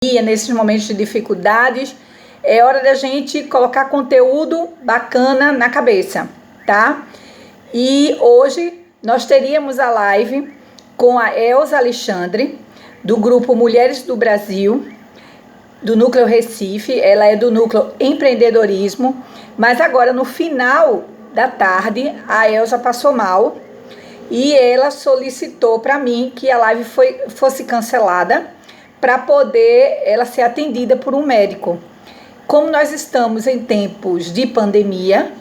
nesses momentos de dificuldades, é hora da gente colocar conteúdo bacana na cabeça, tá? E hoje nós teríamos a live com a Elza Alexandre, do grupo Mulheres do Brasil, do Núcleo Recife. Ela é do Núcleo Empreendedorismo, mas agora no final da tarde a Elza passou mal e ela solicitou para mim que a live fosse cancelada para poder ela ser atendida por um médico. Como nós estamos em tempos de pandemia,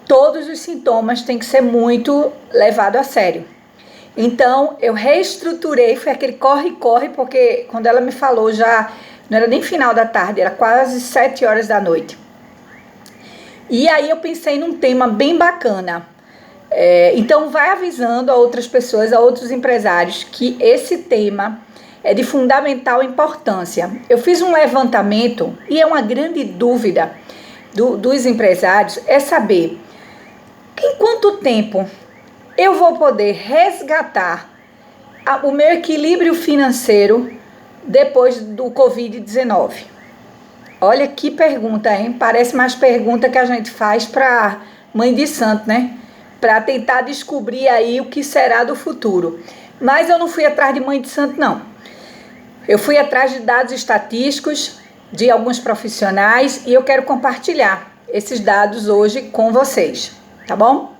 todos os sintomas têm que ser muito levados a sério. Então, eu reestruturei, foi aquele corre-corre, porque quando ela me falou já, não era nem final da tarde, era quase 7 horas da noite. E aí eu pensei num tema bem bacana. Então, vai avisando a outras pessoas, a outros empresários, que esse tema é de fundamental importância. Eu fiz um levantamento e é uma grande dúvida dos empresários, é saber em quanto tempo eu vou poder resgatar o meu equilíbrio financeiro depois do Covid-19. Olha que pergunta, hein? Parece mais pergunta que a gente faz para mãe de santo, né? Para tentar descobrir aí o que será do futuro. Mas eu não fui atrás de mãe de santo, não. Eu fui atrás de dados estatísticos de alguns profissionais e eu quero compartilhar esses dados hoje com vocês, tá bom?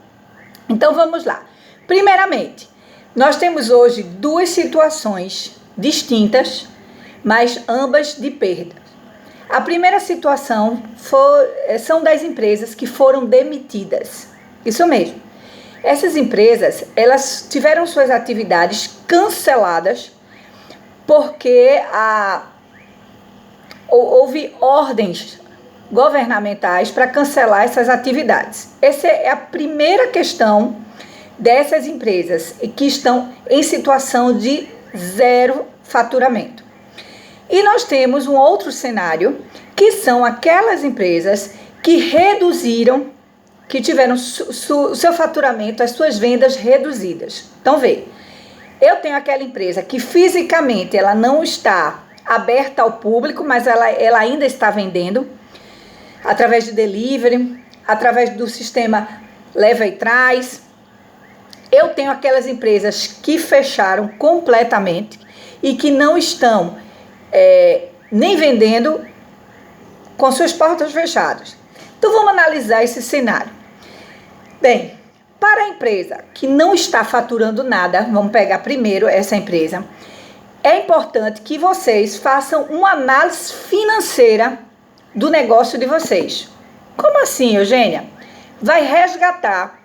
Então vamos lá. Primeiramente, nós temos hoje duas situações distintas, mas ambas de perda. A primeira situação são das empresas que foram demitidas. Isso mesmo. Essas empresas, elas tiveram suas atividades canceladas porque houve ordens governamentais para cancelar essas atividades. Essa é a primeira questão dessas empresas que estão em situação de zero faturamento. E nós temos um outro cenário, que são aquelas empresas que reduziram, que tiveram o seu faturamento, as suas vendas reduzidas. Então, vê. Eu tenho aquela empresa que fisicamente ela não está aberta ao público, mas ela ainda está vendendo através de delivery, através do sistema leva e traz. Eu tenho aquelas empresas que fecharam completamente e que não estão nem vendendo com suas portas fechadas. Então vamos analisar esse cenário. Bem, para a empresa que não está faturando nada, vamos pegar primeiro essa empresa, é importante que vocês façam uma análise financeira do negócio de vocês. Como assim, Eugênia? Vai resgatar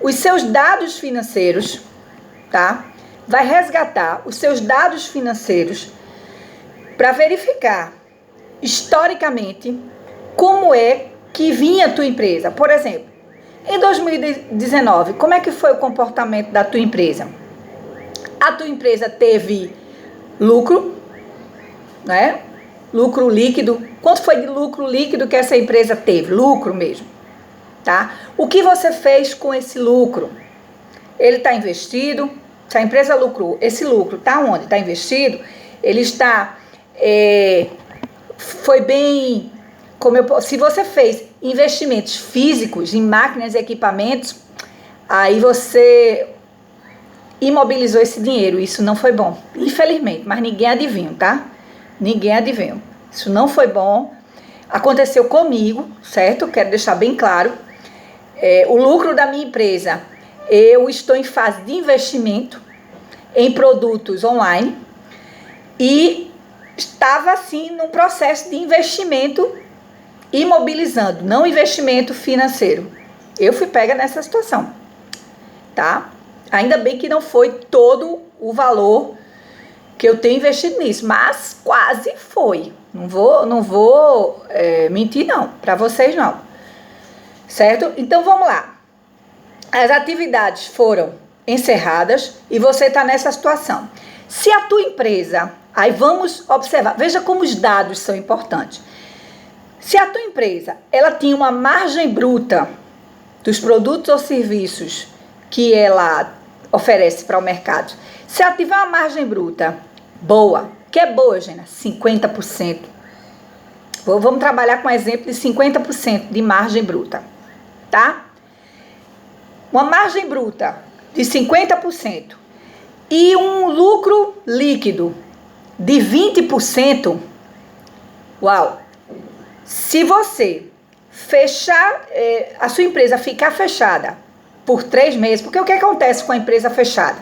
os seus dados financeiros, tá? Vai resgatar os seus dados financeiros para verificar historicamente como é que vinha a tua empresa. Por exemplo, em 2019, como é que foi o comportamento da tua empresa? A tua empresa teve lucro, né? Lucro líquido. Quanto foi de lucro líquido que essa empresa teve? Lucro mesmo, tá? O que você fez com esse lucro? Ele está investido? Se a empresa lucrou, esse lucro está onde? Está investido? Ele está... foi bem... se você fez investimentos físicos em máquinas e equipamentos, aí você imobilizou esse dinheiro. Isso não foi bom, infelizmente, mas ninguém adivinha, tá? Ninguém adivinha. Isso não foi bom. Aconteceu comigo, certo? Quero deixar bem claro. O lucro da minha empresa, eu estou em fase de investimento em produtos online e estava assim num processo de investimento imobilizando, não investimento financeiro. Eu fui pega nessa situação, tá? Ainda bem que não foi todo o valor que eu tenho investido nisso, mas quase foi. Não vou mentir não, para vocês não, certo? Então vamos lá. As atividades foram encerradas e você está nessa situação. Se a tua empresa, aí vamos observar, veja como os dados são importantes. Se a tua empresa, ela tinha uma margem bruta dos produtos ou serviços que ela oferece para o mercado, se ela tiver uma margem bruta boa, Que é boa, Eugênia? 50%. Vamos trabalhar com um exemplo de 50% de margem bruta, tá? Uma margem bruta de 50% e um lucro líquido de 20%. Uau! Se você fechar, a sua empresa ficar fechada por 3 meses, porque o que acontece com a empresa fechada?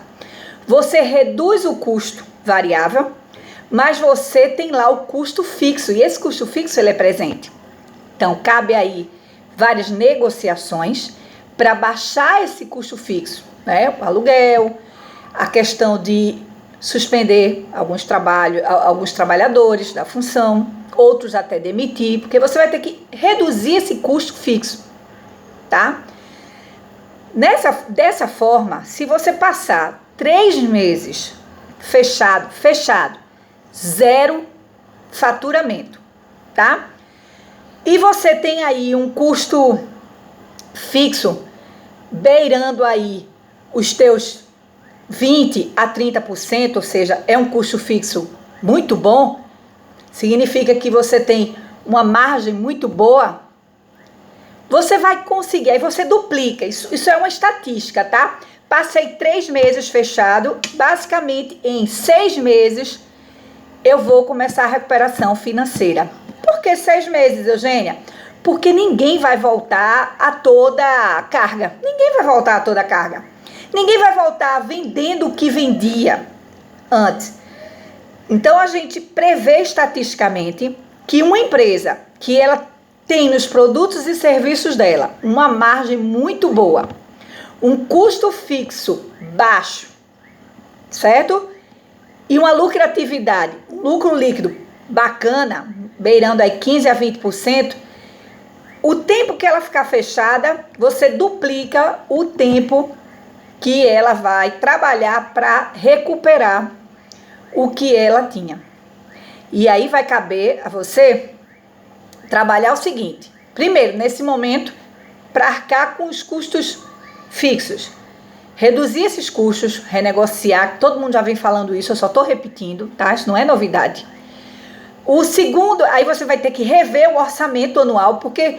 Você reduz o custo variável, mas você tem lá o custo fixo, e esse custo fixo ele é presente. Então, cabe aí várias negociações para baixar esse custo fixo, né? O aluguel, a questão de suspender alguns trabalhadores da função, outros até demitir, porque você vai ter que reduzir esse custo fixo, tá? Dessa forma, se você passar 3 meses fechado, 0 faturamento, tá? E você tem aí um custo fixo beirando aí os teus 20 a 30%, ou seja, é um custo fixo muito bom, significa que você tem uma margem muito boa, você vai conseguir, aí você duplica, isso é uma estatística, tá? Passei 3 meses fechado, basicamente em 6 meses eu vou começar a recuperação financeira. Por que 6 meses, Eugênia? Porque ninguém vai voltar a toda a carga. Ninguém vai voltar a toda a carga. Ninguém vai voltar vendendo o que vendia antes. Então, a gente prevê estatisticamente que uma empresa que ela tem nos produtos e serviços dela uma margem muito boa, um custo fixo baixo, certo? E uma lucratividade, um lucro líquido bacana, beirando aí 15 a 20%, o tempo que ela ficar fechada, você duplica o tempo que ela vai trabalhar para recuperar o que ela tinha. E aí vai caber a você trabalhar o seguinte: primeiro, nesse momento, para arcar com os custos fixos, reduzir esses custos, renegociar, todo mundo já vem falando isso, eu só estou repetindo, tá? Isso não é novidade. O segundo, aí você vai ter que rever o orçamento anual, porque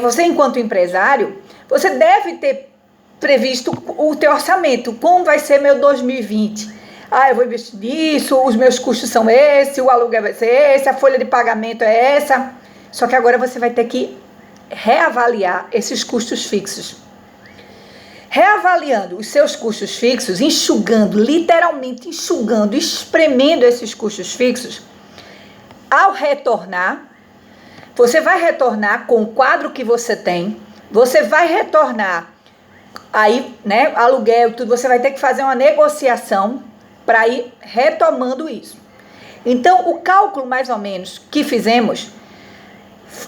você, enquanto empresário, você deve ter previsto o teu orçamento. Como vai ser meu 2020? Eu vou investir nisso, os meus custos são esses, o aluguel vai ser esse, a folha de pagamento é essa. Só que agora você vai ter que reavaliar esses custos fixos. Reavaliando os seus custos fixos, enxugando, literalmente enxugando, espremendo esses custos fixos, ao retornar, você vai retornar com o quadro que você tem, você vai retornar aí, né, aluguel, tudo, você vai ter que fazer uma negociação para ir retomando isso. Então, o cálculo mais ou menos que fizemos,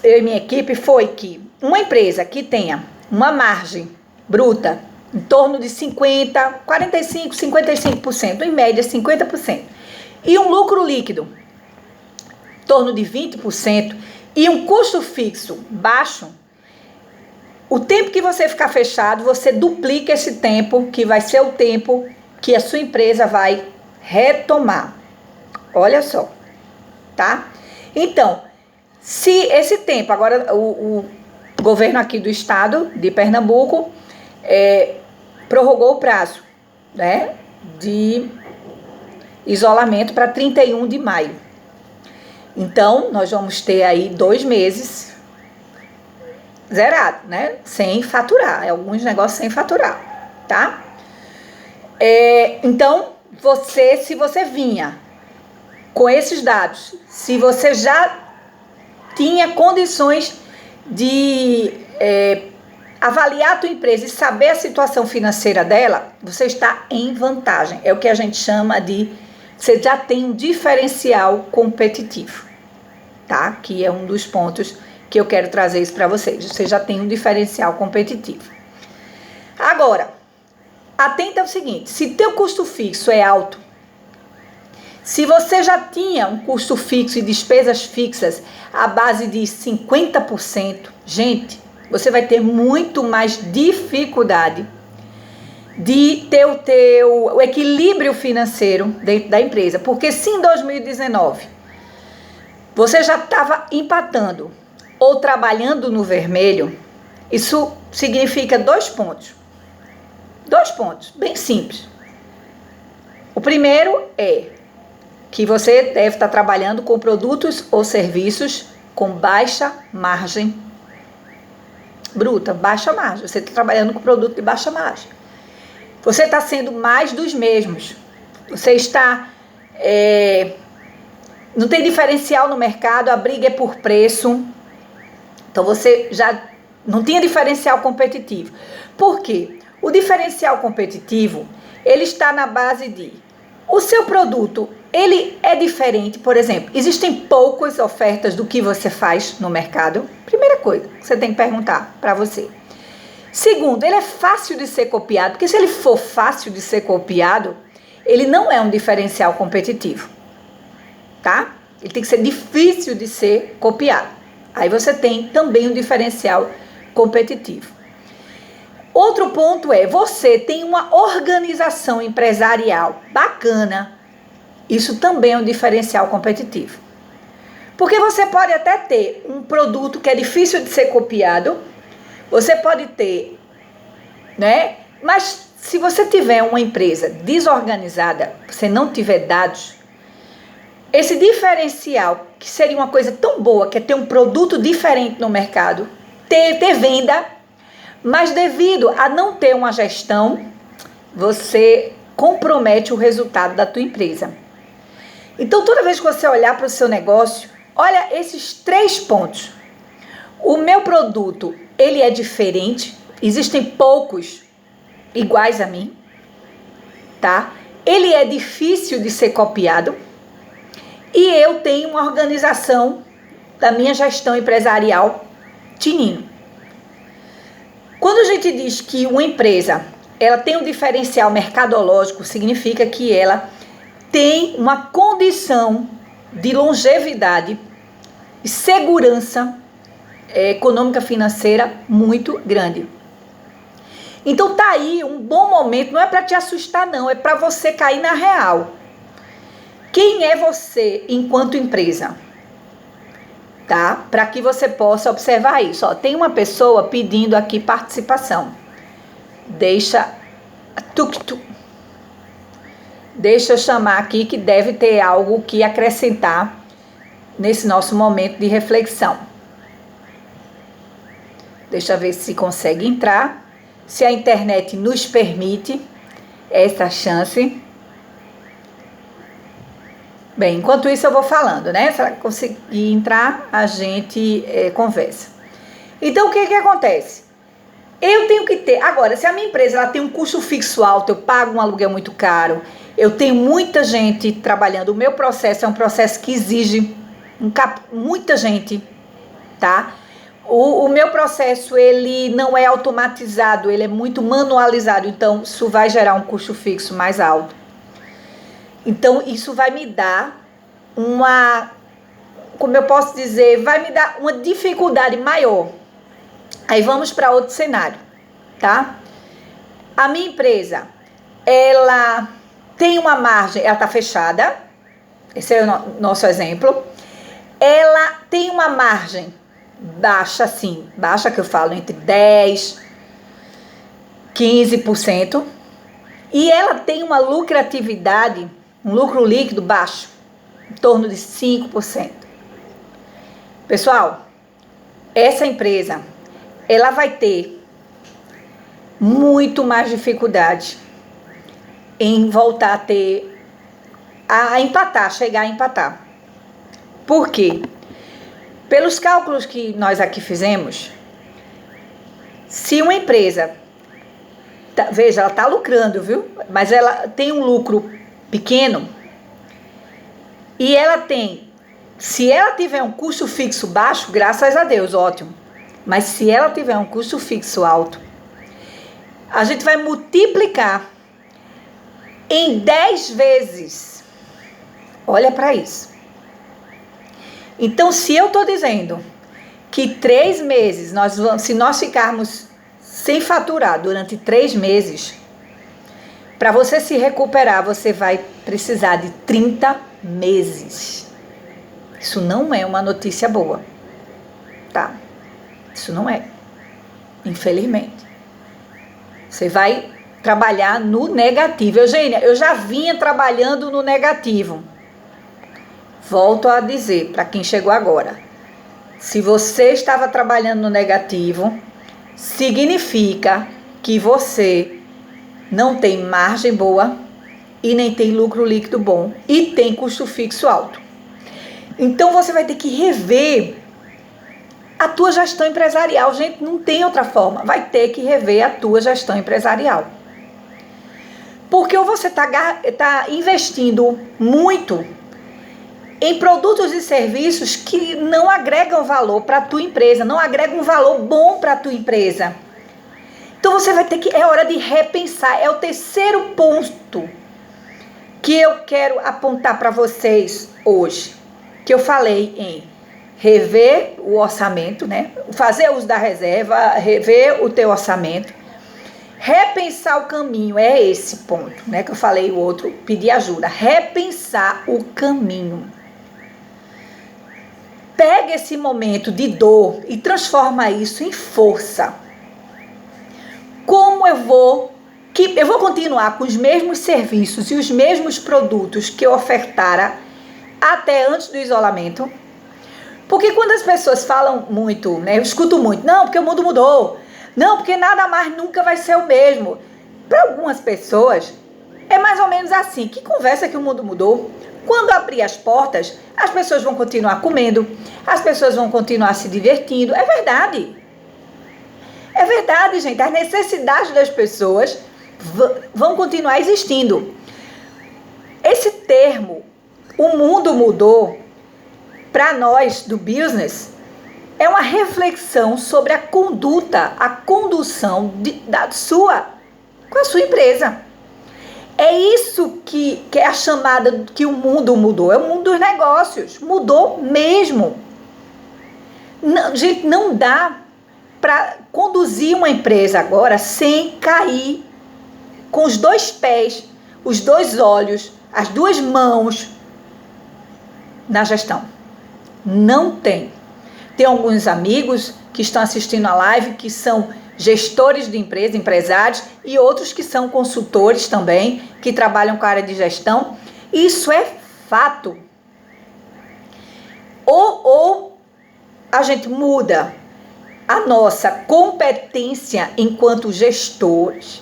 eu e minha equipe, foi que uma empresa que tenha uma margem bruta em torno de 50%, 45%, 55%, em média 50%, e um lucro líquido em torno de 20%, e um custo fixo baixo, o tempo que você ficar fechado, você duplica esse tempo, que vai ser o tempo que a sua empresa vai retomar. Olha só, tá? Então, se esse tempo, agora o governo aqui do estado de Pernambuco prorrogou o prazo, né, de isolamento para 31 de maio. Então, nós vamos ter aí 2 meses zerado, né, sem faturar, alguns negócios sem faturar, tá? Então, se você vinha com esses dados, se você já tinha condições de avaliar a tua empresa e saber a situação financeira dela, você está em vantagem. É o que a gente chama de, você já tem um diferencial competitivo, tá? Que é um dos pontos que eu quero trazer isso para vocês. Você já tem um diferencial competitivo. Agora, atenta ao seguinte: se teu custo fixo é alto, se você já tinha um custo fixo e despesas fixas à base de 50%, gente, você vai ter muito mais dificuldade de ter o equilíbrio financeiro dentro da empresa. Porque se em 2019 você já estava empatando ou trabalhando no vermelho, isso significa 2 pontos. 2 pontos, bem simples. O primeiro é que você deve estar trabalhando com produtos ou serviços com baixa margem bruta, baixa margem. Você está trabalhando com produto de baixa margem. Você está sendo mais dos mesmos. Você está... não tem diferencial no mercado, a briga é por preço. Então você já não tinha diferencial competitivo. Por quê? O diferencial competitivo, ele está na base de... O seu produto, ele é diferente. Por exemplo, existem poucas ofertas do que você faz no mercado. Primeira coisa que você tem que perguntar para você. Segundo, ele é fácil de ser copiado, porque se ele for fácil de ser copiado, ele não é um diferencial competitivo, tá? Ele tem que ser difícil de ser copiado. Aí você tem também um diferencial competitivo. Outro ponto é, você tem uma organização empresarial bacana. Isso também é um diferencial competitivo. Porque você pode até ter um produto que é difícil de ser copiado, você pode ter, né? Mas se você tiver uma empresa desorganizada, você não tiver dados, esse diferencial, que seria uma coisa tão boa, que é ter um produto diferente no mercado, ter venda, mas devido a não ter uma gestão, você compromete o resultado da tua empresa. Então, toda vez que você olhar para o seu negócio, olha esses 3 pontos. O meu produto, ele é diferente, existem poucos iguais a mim, tá? Ele é difícil de ser copiado e eu tenho uma organização da minha gestão empresarial tinindo. Quando a gente diz que uma empresa, ela tem um diferencial mercadológico, significa que ela tem uma condição de longevidade e segurança econômica financeira muito grande. Então tá aí um bom momento, não é para te assustar não, é para você cair na real. Quem é você enquanto empresa? Tá? Para que você possa observar isso. Ó, tem uma pessoa pedindo aqui participação. Deixa eu chamar aqui, que deve ter algo que acrescentar nesse nosso momento de reflexão. Deixa eu ver se consegue entrar. Se a internet nos permite essa chance. Bem, enquanto isso eu vou falando, né? Se ela conseguir entrar, a gente conversa. Então, o que acontece? Eu tenho que ter... Agora, se a minha empresa ela tem um custo fixo alto, eu pago um aluguel muito caro, eu tenho muita gente trabalhando, o meu processo é um processo que exige muita gente, tá? O meu processo, ele não é automatizado, ele é muito manualizado, então isso vai gerar um custo fixo mais alto. Então, isso vai me dar como eu posso dizer, vai me dar uma dificuldade maior. Aí vamos para outro cenário, tá? A minha empresa, ela tem uma margem, ela está fechada, esse é o nosso exemplo. Ela tem uma margem baixa, sim, baixa que eu falo entre 10%, 15%, e ela tem uma lucratividade, um lucro líquido baixo, em torno de 5%. Pessoal, essa empresa, ela vai ter muito mais dificuldade em voltar a empatar, chegar a empatar. Por quê? Pelos cálculos que nós aqui fizemos, se uma empresa, veja, ela está lucrando, viu? Mas ela tem um lucro pequeno e ela tem, se ela tiver um custo fixo baixo, graças a Deus, ótimo. Mas se ela tiver um custo fixo alto, a gente vai multiplicar em 10 vezes. Olha para isso. Então, se eu estou dizendo que 3 meses, se nós ficarmos sem faturar durante 3 meses, Para você se recuperar, você vai precisar de 30 meses. Isso não é uma notícia boa, tá? Isso não é, infelizmente. Você vai trabalhar no negativo. Eugênia, eu já vinha trabalhando no negativo. Volto a dizer para quem chegou agora. Se você estava trabalhando no negativo, significa que você não tem margem boa e nem tem lucro líquido bom e tem custo fixo alto. Então você vai ter que rever a tua gestão empresarial. Gente, não tem outra forma. Vai ter que rever a tua gestão empresarial. Porque ou você está investindo muito em produtos e serviços que não agregam valor para a tua empresa, não agregam um valor bom para a tua empresa. Então você vai ter que, é hora de repensar. É o terceiro ponto que eu quero apontar para vocês hoje, que eu falei em rever o orçamento, né? Fazer uso da reserva, rever o teu orçamento, repensar o caminho, é esse ponto, né? Que eu falei o outro, pedir ajuda, repensar o caminho. Pega esse momento de dor e transforma isso em força. Como eu vou continuar com os mesmos serviços e os mesmos produtos que eu ofertara até antes do isolamento? Porque quando as pessoas falam muito, né, eu escuto muito, não, porque o mundo mudou, não, porque nada mais nunca vai ser o mesmo. Para algumas pessoas, é mais ou menos assim, que conversa que o mundo mudou. Quando abrir as portas, as pessoas vão continuar comendo, as pessoas vão continuar se divertindo, é verdade. É verdade, gente, as necessidades das pessoas vão continuar existindo. Esse termo, o mundo mudou, para nós do business, é uma reflexão sobre a conduta, a condução com a sua empresa. É isso que é a chamada que o mundo mudou, é o mundo dos negócios, mudou mesmo. Não, gente, não dá para conduzir uma empresa agora sem cair com os dois pés, os dois olhos, as duas mãos na gestão. Não tem. Tem alguns amigos que estão assistindo a live que são gestores de empresa, empresários, e outros que são consultores também, que trabalham com a área de gestão. Isso é fato. Ou a gente muda a nossa competência enquanto gestores,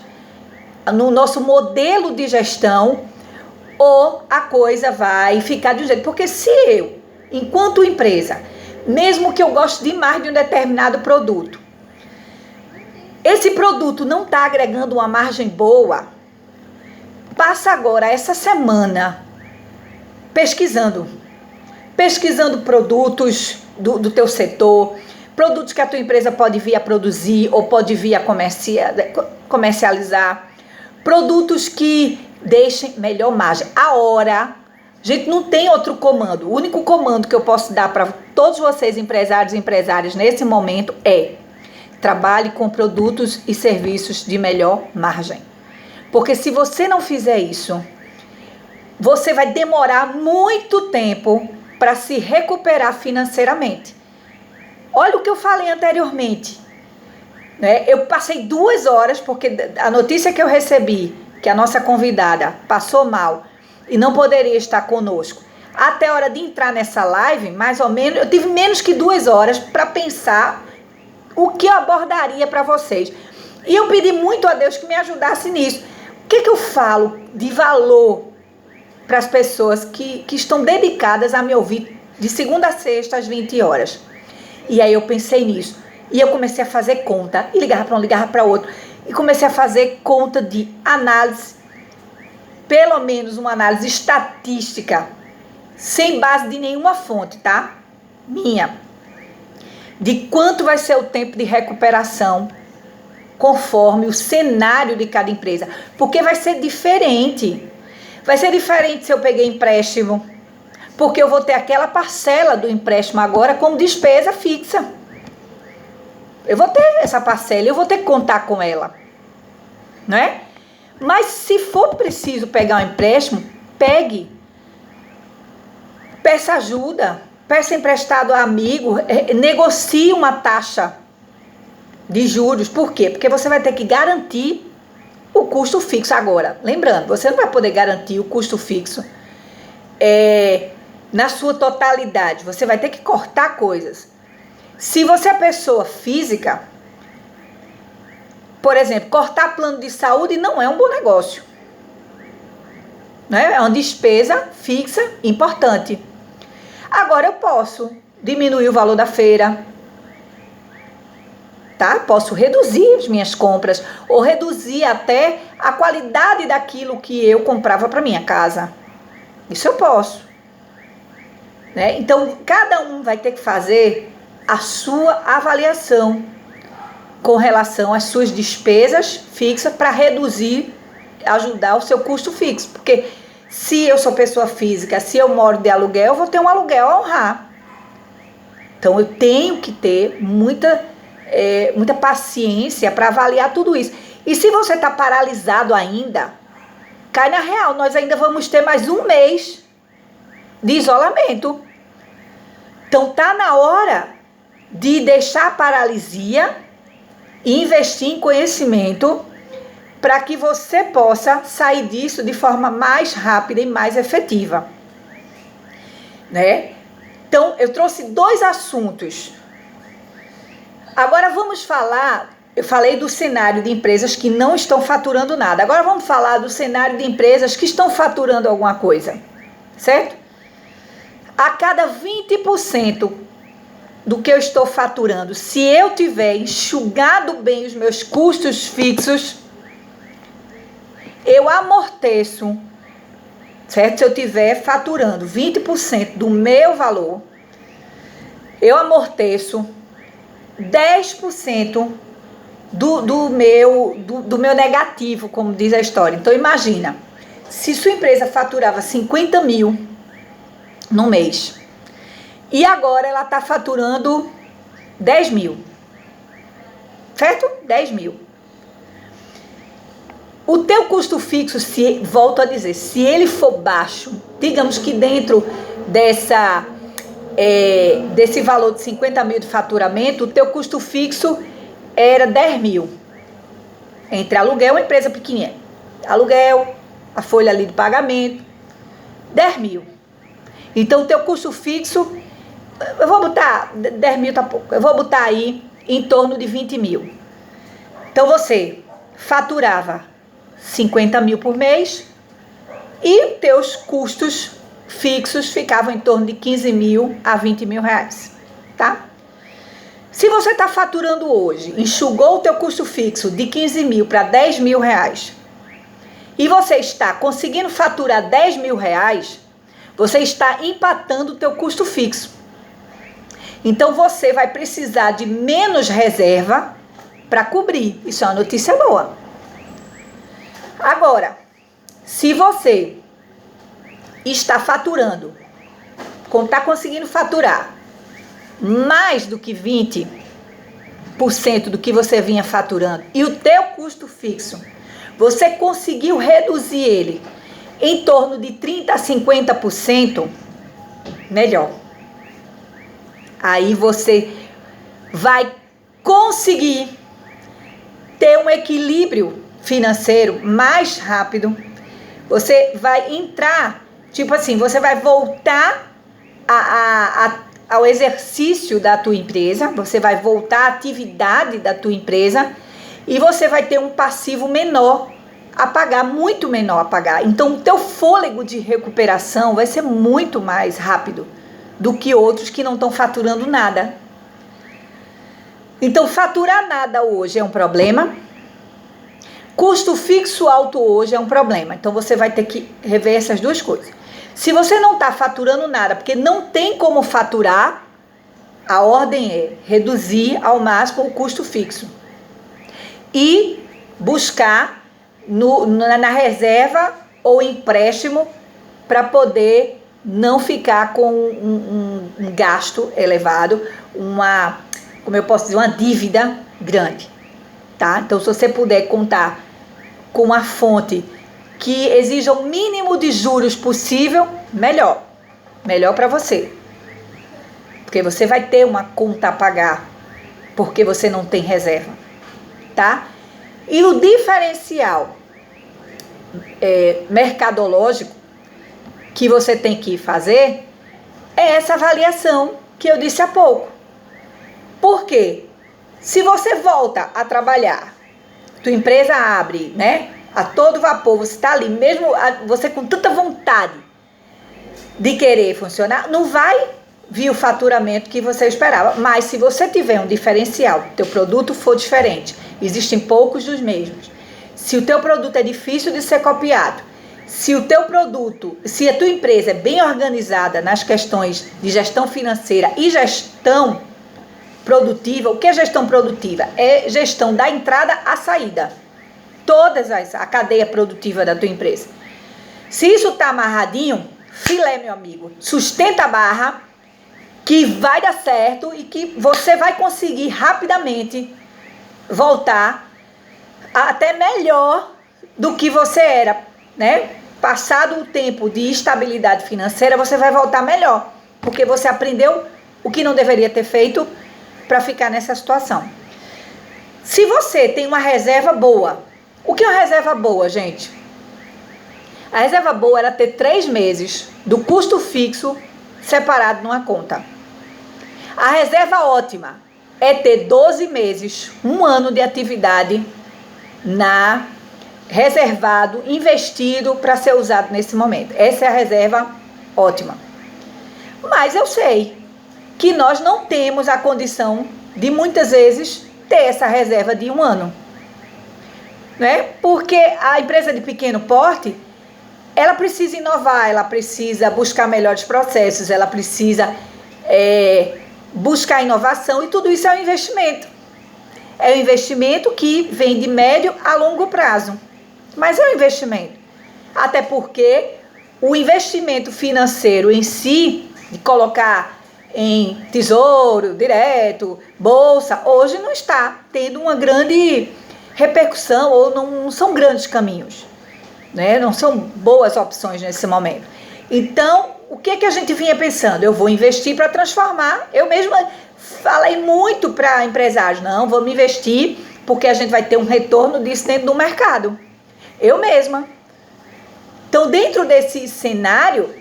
no nosso modelo de gestão, ou a coisa vai ficar de um jeito. Porque se eu, enquanto empresa, mesmo que eu goste demais de um determinado produto, esse produto não está agregando uma margem boa, passa agora essa semana pesquisando produtos do teu setor, produtos que a tua empresa pode vir a produzir ou pode vir a comercializar, produtos que deixem melhor margem. Gente, não tem outro comando. O único comando que eu posso dar para todos vocês, empresários e empresárias, nesse momento é: trabalhe com produtos e serviços de melhor margem. Porque se você não fizer isso, você vai demorar muito tempo para se recuperar financeiramente. Olha o que eu falei anteriormente, né? Eu passei 2 horas, porque a notícia que eu recebi, que a nossa convidada passou mal e não poderia estar conosco, até a hora de entrar nessa live, mais ou menos, eu tive menos que 2 horas para pensar o que eu abordaria para vocês. E eu pedi muito a Deus que me ajudasse nisso. O que eu falo de valor para as pessoas que estão dedicadas a me ouvir de segunda a sexta às 20 horas? E aí eu pensei nisso. E eu comecei a fazer conta. E ligava para um, ligava para outro. E comecei a fazer conta de análise. Pelo menos uma análise estatística. Sem base de nenhuma fonte, tá? Minha. De quanto vai ser o tempo de recuperação conforme o cenário de cada empresa. Porque vai ser diferente. Vai ser diferente se eu peguei empréstimo, porque eu vou ter aquela parcela do empréstimo agora como despesa fixa. Eu vou ter essa parcela, eu vou ter que contar com ela, não é? Mas se for preciso pegar um empréstimo, pegue. Peça ajuda, peça emprestado a amigo, negocie uma taxa de juros. Por quê? Porque você vai ter que garantir o custo fixo agora. Lembrando, você não vai poder garantir o custo fixo na sua totalidade. Você vai ter que cortar coisas. Se você é pessoa física, por exemplo, cortar plano de saúde não é um bom negócio. Né? É uma despesa fixa importante. Agora eu posso diminuir o valor da feira, tá? Posso reduzir as minhas compras ou reduzir até a qualidade daquilo que eu comprava para minha casa. Isso eu posso. Né? Então, cada um vai ter que fazer a sua avaliação com relação às suas despesas fixas para reduzir, ajudar o seu custo fixo. Porque se eu sou pessoa física, se eu moro de aluguel, eu vou ter um aluguel a honrar. Então, eu tenho que ter muita paciência para avaliar tudo isso. E se você está paralisado ainda, cai na real, nós ainda vamos ter mais um mês de isolamento. Então, tá na hora de deixar a paralisia e investir em conhecimento para que você possa sair disso de forma mais rápida e mais efetiva. Né? Então, eu trouxe 2 assuntos. Agora vamos falar, eu falei do cenário de empresas que não estão faturando nada. Agora vamos falar do cenário de empresas que estão faturando alguma coisa, certo? A cada 20% do que eu estou faturando, se eu tiver enxugado bem os meus custos fixos, eu amorteço, certo? Se eu estiver faturando 20% do meu valor, eu amorteço 10% do meu negativo, como diz a história. Então, imagina, se sua empresa faturava 50 mil no mês, e agora ela está faturando 10 mil, certo? 10 mil. O teu custo fixo, volto a dizer, se ele for baixo, digamos que dentro desse valor de 50 mil de faturamento, o teu custo fixo era 10 mil. Entre aluguel, uma empresa pequenininha, aluguel, a folha ali de pagamento, 10 mil. Então, o teu custo fixo, eu vou botar, 10 mil tá pouco, eu vou botar aí em torno de 20 mil. Então, você faturava 50 mil por mês e teus custos fixos ficavam em torno de 15 mil a 20 mil reais, tá? Se você está faturando hoje, enxugou o teu custo fixo de 15 mil para 10 mil reais e você está conseguindo faturar 10 mil reais, você está empatando o teu custo fixo. Então, você vai precisar de menos reserva para cobrir. Isso é uma notícia boa. Agora, se você está faturando, está conseguindo faturar mais do que 20% do que você vinha faturando e o teu custo fixo, você conseguiu reduzir ele em torno de 30% a 50%, melhor. Aí você vai conseguir ter um equilíbrio financeiro mais rápido. Você vai entrar, tipo assim, você vai voltar ao exercício da tua empresa, você vai voltar à atividade da tua empresa e você vai ter um passivo menor a pagar, muito menor a pagar. Então, o teu fôlego de recuperação vai ser muito mais rápido do que outros que não estão faturando nada. Então, faturar nada hoje é um problema. Custo fixo alto hoje é um problema. Então, você vai ter que rever essas duas coisas. Se você não está faturando nada, porque não tem como faturar, a ordem é reduzir ao máximo o custo fixo. E buscar na reserva ou empréstimo para poder não ficar com um gasto elevado, como eu posso dizer, uma dívida grande, tá? Então, se você puder contar com uma fonte que exija o mínimo de juros possível, melhor. Melhor para você. Porque você vai ter uma conta a pagar, porque você não tem reserva, tá? E o diferencial mercadológico que você tem que fazer é essa avaliação que eu disse há pouco. Por quê? Se você volta a trabalhar, tua empresa abre, né, a todo vapor, você está ali, mesmo você com tanta vontade de querer funcionar, não vai vir o faturamento que você esperava. Mas se você tiver um diferencial, teu produto for diferente, existem poucos dos mesmos. Se o teu produto é difícil de ser copiado, se o teu produto, se a tua empresa é bem organizada nas questões de gestão financeira e gestão produtiva. O que é gestão produtiva? É gestão da entrada à saída. A cadeia produtiva da tua empresa. Se isso está amarradinho, filé, meu amigo. Sustenta a barra, que vai dar certo e que você vai conseguir rapidamente voltar até melhor do que você era, né? Passado o tempo de estabilidade financeira, você vai voltar melhor, porque você aprendeu o que não deveria ter feito para ficar nessa situação. Se você tem uma reserva boa, o que é uma reserva boa, gente? A reserva boa era ter 3 meses do custo fixo separado numa conta. A reserva ótima é ter 12 meses, 1 ano de atividade reservado, investido para ser usado nesse momento. Essa é a reserva ótima. Mas eu sei que nós não temos a condição de muitas vezes ter essa reserva de 1 ano, né? Porque a empresa de pequeno porte, ela precisa inovar, ela precisa buscar melhores processos, ela precisa buscar inovação, e tudo isso é um investimento. É um investimento que vem de médio a longo prazo, mas é um investimento. Até porque o investimento financeiro em si, de colocar em tesouro direto, bolsa, hoje não está tendo uma grande repercussão, ou não são grandes caminhos, né? Não são boas opções nesse momento. Então, o que a gente vinha pensando? Eu vou investir para transformar. Eu mesma falei muito para empresários, não, vamos investir porque a gente vai ter um retorno disso dentro do mercado. Eu mesma. Então, dentro desse cenário,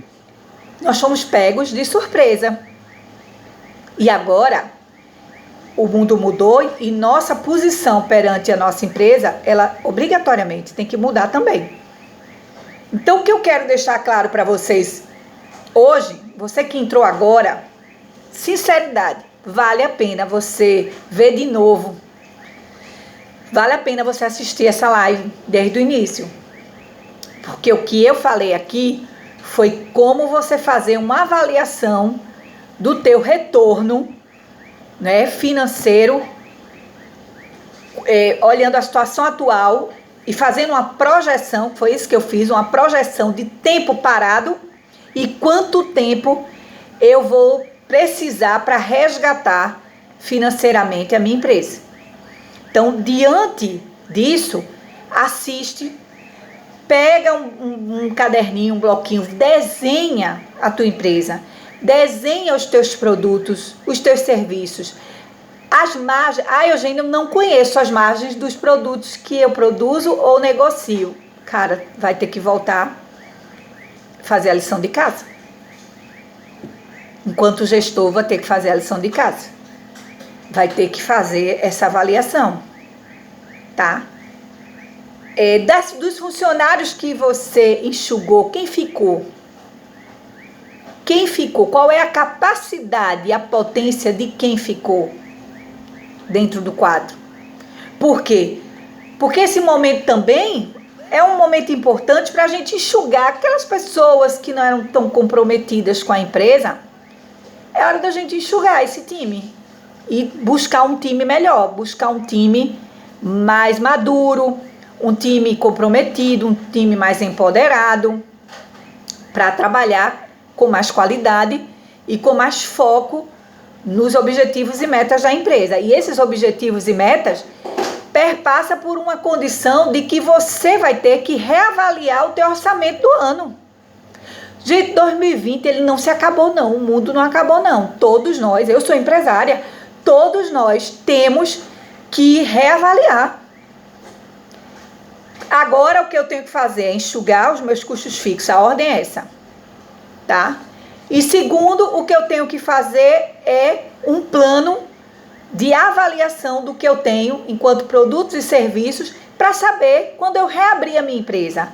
nós fomos pegos de surpresa. E agora, o mundo mudou e nossa posição perante a nossa empresa, ela obrigatoriamente tem que mudar também. Então, o que eu quero deixar claro para vocês hoje, você que entrou agora, sinceridade, vale a pena você ver de novo. Vale a pena você assistir essa live desde o início. Porque o que eu falei aqui foi como você fazer uma avaliação do teu retorno, né, financeiro, olhando a situação atual e fazendo uma projeção. Foi isso que eu fiz, uma projeção de tempo parado e quanto tempo eu vou precisar para resgatar financeiramente a minha empresa. Então, diante disso, assiste, pega um caderninho, um bloquinho, desenha a tua empresa, desenha os teus produtos, os teus serviços, as margens. Eugênia, eu não conheço as margens dos produtos que eu produzo ou negocio. Cara, vai ter que voltar a fazer a lição de casa. Enquanto gestor, vai ter que fazer a lição de casa. Vai ter que fazer essa avaliação, tá? Dos funcionários que você enxugou, quem ficou? Quem ficou? Qual é a capacidade e a potência de quem ficou dentro do quadro? Por quê? Porque esse momento também é um momento importante para a gente enxugar aquelas pessoas que não eram tão comprometidas com a empresa. É hora da gente enxugar esse time e buscar um time melhor, buscar um time mais maduro, um time comprometido, um time mais empoderado, para trabalhar com mais qualidade e com mais foco nos objetivos e metas da empresa. E esses objetivos e metas perpassa por uma condição de que você vai ter que reavaliar o teu orçamento do ano. Gente, 2020 ele não se acabou não, o mundo não acabou não. Todos nós, eu sou empresária, todos nós temos que reavaliar. Agora o que eu tenho que fazer é enxugar os meus custos fixos, a ordem é essa, tá? E segundo, o que eu tenho que fazer é um plano de avaliação do que eu tenho enquanto produtos e serviços para saber quando eu reabrir a minha empresa.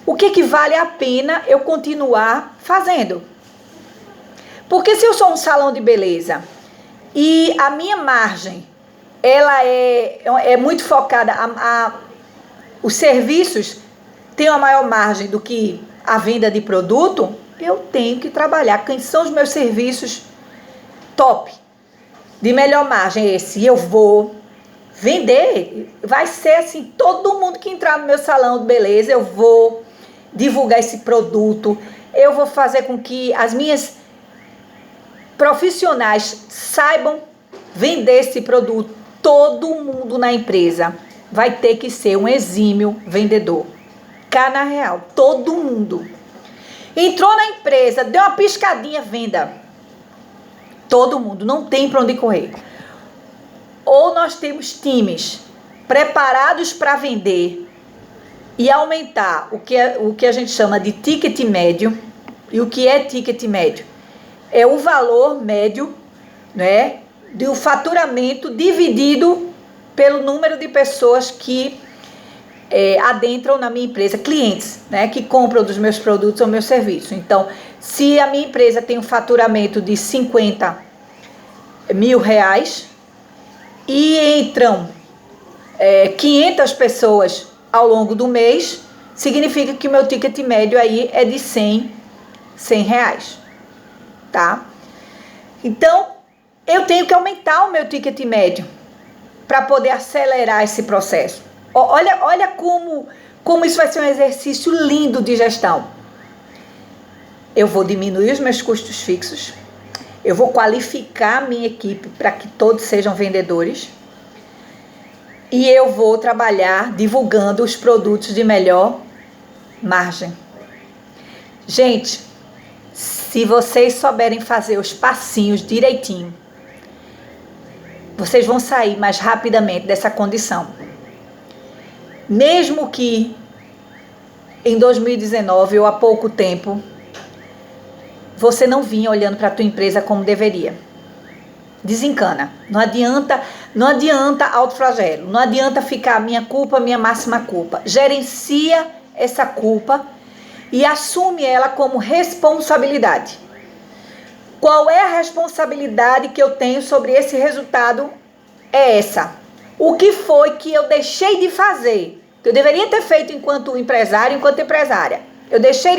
O que vale a pena eu continuar fazendo? Porque se eu sou um salão de beleza e a minha margem ela é muito focada, os serviços têm uma maior margem do que a venda de produto, eu tenho que trabalhar. Quem são os meus serviços top, de melhor margem? Esse eu vou vender. Vai ser assim, todo mundo que entrar no meu salão de beleza, eu vou divulgar esse produto, eu vou fazer com que as minhas profissionais saibam vender esse produto. Todo mundo na empresa vai ter que ser um exímio vendedor. Cá na real, todo mundo. Entrou na empresa, deu uma piscadinha, venda. Todo mundo, não tem para onde correr. Ou nós temos times preparados para vender e aumentar o que a gente chama de ticket médio. E o que é ticket médio? É o valor médio, né, do faturamento dividido pelo número de pessoas que adentram na minha empresa, clientes, né, que compram dos meus produtos ou meus serviços. Então, se a minha empresa tem um faturamento de 50 mil reais e entram 500 pessoas ao longo do mês, significa que o meu ticket médio aí é de 100 reais, tá? Então, eu tenho que aumentar o meu ticket médio para poder acelerar esse processo. Olha como isso vai ser um exercício lindo de gestão. Eu vou diminuir os meus custos fixos, eu vou qualificar a minha equipe para que todos sejam vendedores e eu vou trabalhar divulgando os produtos de melhor margem. Gente, se vocês souberem fazer os passinhos direitinho, vocês vão sair mais rapidamente dessa condição. Mesmo que em 2019 ou há pouco tempo, você não vinha olhando para a tua empresa como deveria. Desencana. Não adianta autoflagelo. Não adianta ficar minha culpa, minha máxima culpa. Gerencia essa culpa e assume ela como responsabilidade. Qual é a responsabilidade que eu tenho sobre esse resultado? É essa. O que foi que eu deixei de fazer? Que eu deveria ter feito enquanto empresário, enquanto empresária. Eu deixei de